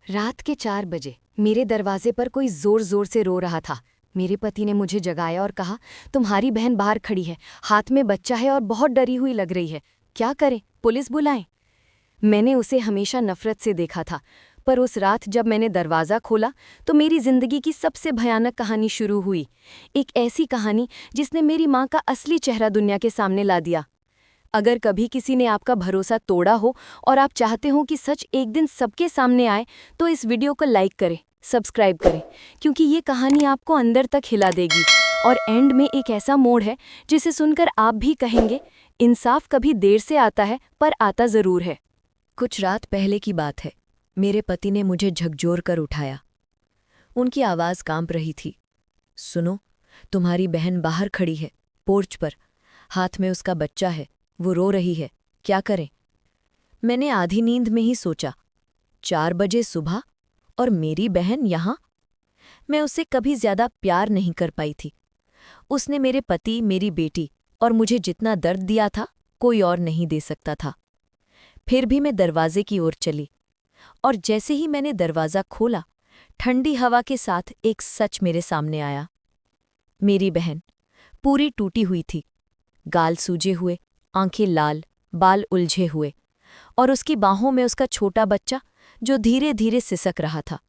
रात के 4 बजे मेरे दरवाजे पर कोई जोर जोर से रो रहा था। मेरे पति ने मुझे जगाया और कहा, तुम्हारी बहन बाहर खड़ी है, हाथ में बच्चा है और बहुत डरी हुई लग रही है। क्या करें, पुलिस बुलाएं? मैंने उसे हमेशा नफरत से देखा था, पर उस रात जब मैंने दरवाज़ा खोला तो मेरी जिंदगी की सबसे भयानक कहानी शुरू हुई। एक ऐसी कहानी जिसने मेरी माँ का असली चेहरा दुनिया के सामने ला दिया। अगर कभी किसी ने आपका भरोसा तोड़ा हो और आप चाहते हो कि सच एक दिन सबके सामने आए, तो इस वीडियो को लाइक करें, सब्सक्राइब करें, क्योंकि ये कहानी आपको अंदर तक हिला देगी। और एंड में एक ऐसा मोड़ है जिसे सुनकर आप भी कहेंगे, इंसाफ कभी देर से आता है पर आता ज़रूर है। कुछ रात पहले की बात है। मेरे पति ने मुझे झकझोर कर उठाया। उनकी आवाज़ कांप रही थी। सुनो, तुम्हारी बहन बाहर खड़ी है, पोर्च पर, हाथ में उसका बच्चा है, वो रो रही है, क्या करें? मैंने आधी नींद में ही सोचा, 4 बजे सुबह और मेरी बहन यहाँ? मैं उससे कभी ज्यादा प्यार नहीं कर पाई थी। उसने मेरे पति, मेरी बेटी और मुझे जितना दर्द दिया था, कोई और नहीं दे सकता था। फिर भी मैं दरवाजे की ओर चली, और जैसे ही मैंने दरवाज़ा खोला, ठंडी हवा के साथ एक सच मेरे सामने आया। मेरी बहन पूरी टूटी हुई थी, गाल सूजे हुए, आंखें लाल, बाल उलझे हुए, और उसकी बाहों में उसका छोटा बच्चा जो धीरे धीरे सिसक रहा था।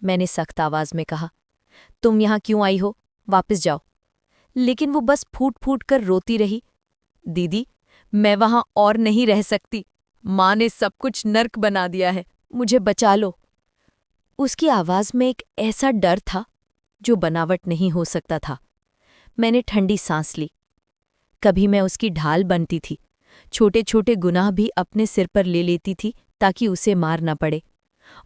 मैंने सख्त आवाज में कहा, तुम यहाँ क्यों आई हो? वापस जाओ। लेकिन वो बस फूट फूट कर रोती रही। दीदी, मैं वहां और नहीं रह सकती। माँ ने सब कुछ नर्क बना दिया है, मुझे बचा लो। उसकी आवाज में एक ऐसा डर था जो बनावट नहीं हो सकता था। मैंने ठंडी सांस ली। कभी मैं उसकी ढाल बनती थी, छोटे छोटे गुनाह भी अपने सिर पर ले लेती थी ताकि उसे मार न पड़े।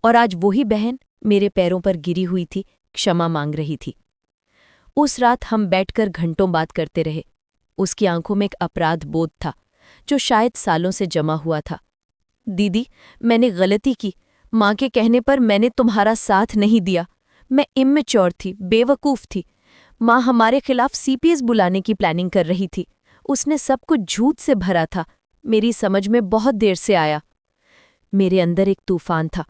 और आज वही बहन मेरे पैरों पर गिरी हुई थी, क्षमा मांग रही थी। उस रात हम बैठकर घंटों बात करते रहे। उसकी आंखों में एक अपराध बोध था जो शायद सालों से जमा हुआ था। दीदी, मैंने गलती की। माँ के कहने पर मैंने तुम्हारा साथ नहीं दिया। मैं इम्मेच्योर थी, बेवकूफ़ थी। माँ हमारे खिलाफ सीपीएस बुलाने की प्लानिंग कर रही थी। उसने सब कुछ झूठ से भरा था। मेरी समझ में बहुत देर से आया। मेरे अंदर एक तूफान था।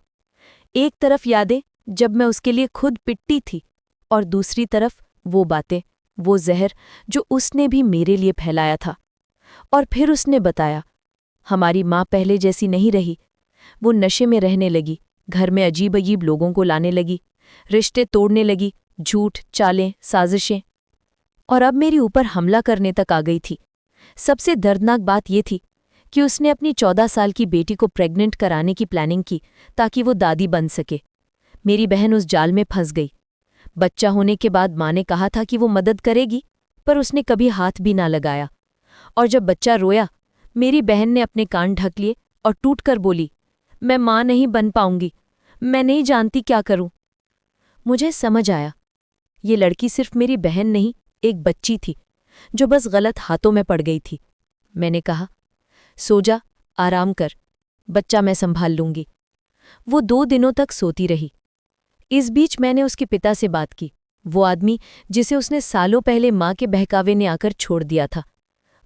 एक तरफ यादें जब मैं उसके लिए खुद पिटती थी, और दूसरी तरफ वो बातें, वो जहर जो उसने भी मेरे लिए फैलाया था। और फिर उसने बताया, हमारी माँ पहले जैसी नहीं रही। वो नशे में रहने लगी, घर में अजीब अजीब लोगों को लाने लगी, रिश्ते तोड़ने लगी, झूठ, चालें, साजिशें, और अब मेरी ऊपर हमला करने तक आ गई थी। सबसे दर्दनाक बात ये थी कि उसने अपनी 14 साल की बेटी को प्रेग्नेंट कराने की प्लानिंग की ताकि वो दादी बन सके। मेरी बहन उस जाल में फंस गई। बच्चा होने के बाद माँ ने कहा था कि वो मदद करेगी, पर उसने कभी हाथ भी ना लगाया। और जब बच्चा रोया, मेरी बहन ने अपने कान ढक लिए और टूटकर बोली, मैं माँ नहीं बन पाऊंगी, मैं नहीं जानती क्या करूं। मुझे समझ आया, ये लड़की सिर्फ मेरी बहन नहीं, एक बच्ची थी जो बस गलत हाथों में पड़ गई थी। मैंने कहा, सो जा, आराम कर, बच्चा मैं संभाल लूंगी। वो 2 दिनों तक सोती रही। इस बीच मैंने उसके पिता से बात की, वो आदमी जिसे उसने सालों पहले माँ के बहकावे ने आकर छोड़ दिया था।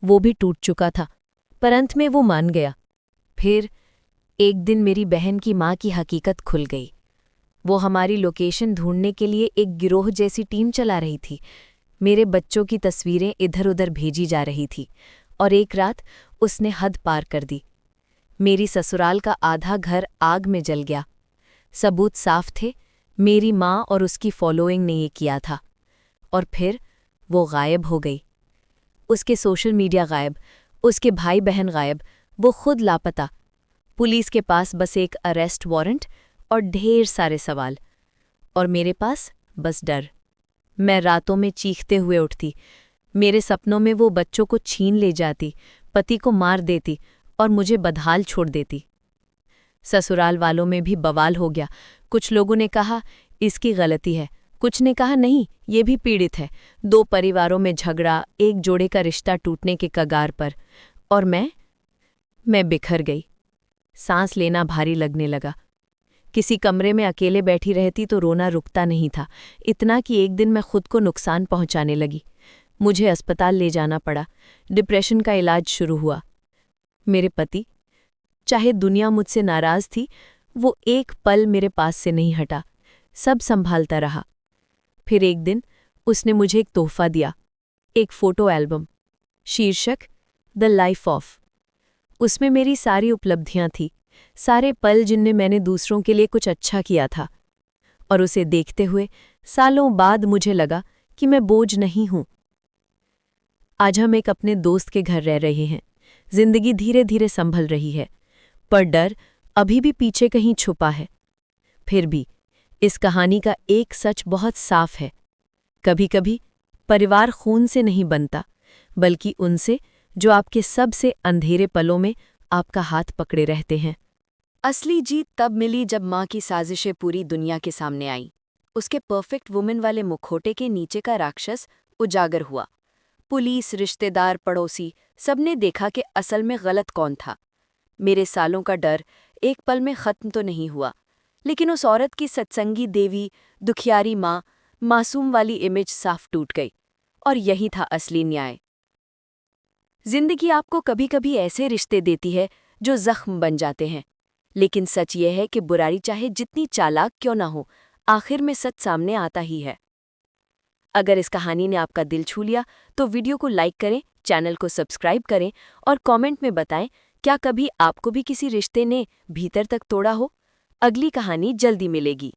वो भी टूट चुका था, पर अंत में वो मान गया। फिर एक दिन मेरी बहन की माँ की हकीकत खुल गई। वो हमारी लोकेशन ढूंढने के लिए एक गिरोह जैसी टीम चला रही थी। मेरे बच्चों की तस्वीरें इधर उधर भेजी जा रही थी, और एक रात उसने हद पार कर दी। मेरी ससुराल का आधा घर आग में जल गया। सबूत साफ थे, मेरी माँ और उसकी फॉलोइंग ने ये किया था। और फिर वो गायब हो गई। उसके सोशल मीडिया गायब, उसके भाई बहन गायब, वो खुद लापता। पुलिस के पास बस एक अरेस्ट वारंट और ढेर सारे सवाल, और मेरे पास बस डर। मैं रातों में चीखते हुए उठती। मेरे सपनों में वो बच्चों को छीन ले जाती, पति को मार देती और मुझे बदहाल छोड़ देती। ससुराल वालों में भी बवाल हो गया। कुछ लोगों ने कहा इसकी गलती है, कुछ ने कहा नहीं, ये भी पीड़ित है। 2 परिवारों में झगड़ा, एक जोड़े का रिश्ता टूटने के कगार पर। और मैं बिखर गई। सांस लेना भारी लगने लगा। किसी कमरे में अकेले बैठी रहती तो रोना रुकता नहीं था, इतना कि एक दिन मैं खुद को नुकसान पहुंचाने लगी। मुझे अस्पताल ले जाना पड़ा। डिप्रेशन का इलाज शुरू हुआ। मेरे पति, चाहे दुनिया मुझसे नाराज थी, वो एक पल मेरे पास से नहीं हटा, सब संभालता रहा। फिर एक दिन उसने मुझे एक तोहफा दिया, एक फोटो एल्बम। शीर्षक द लाइफ ऑफ। उसमें मेरी सारी उपलब्धियां थी, सारे पल जिनमें मैंने दूसरों के लिए कुछ अच्छा किया था। और उसे देखते हुए सालों बाद मुझे लगा कि मैं बोझ नहीं हूं। आज हम एक अपने दोस्त के घर रह रहे हैं। जिंदगी धीरे धीरे संभल रही है, पर डर अभी भी पीछे कहीं छुपा है। फिर भी इस कहानी का एक सच बहुत साफ है। कभी-कभी परिवार खून से नहीं बनता, बल्कि उनसे जो आपके सबसे अंधेरे पलों में आपका हाथ पकड़े रहते हैं। असली जीत तब मिली जब माँ की साजिशें पूरी दुनिया के सामने आई। उसके परफेक्ट वुमेन वाले मुखौटे के नीचे का राक्षस उजागर हुआ। पुलिस, रिश्तेदार, पड़ोसी सबने देखा कि असल में गलत कौन था। मेरे सालों का डर एक पल में खत्म तो नहीं हुआ, लेकिन उस औरत की सत्संगी देवी, दुखियारी माँ, मासूम वाली इमेज साफ टूट गई। और यही था असली न्याय। जिंदगी आपको कभी कभी ऐसे रिश्ते देती है जो जख्म बन जाते हैं, लेकिन सच यह है कि बुराई चाहे जितनी चालाक क्यों ना हो, आखिर में सच सामने आता ही है। अगर इस कहानी ने आपका दिल छू लिया तो वीडियो को लाइक करें, चैनल को सब्सक्राइब करें और कमेंट में बताएं क्या कभी आपको भी किसी रिश्ते ने भीतर तक तोड़ा हो। अगली कहानी जल्दी मिलेगी।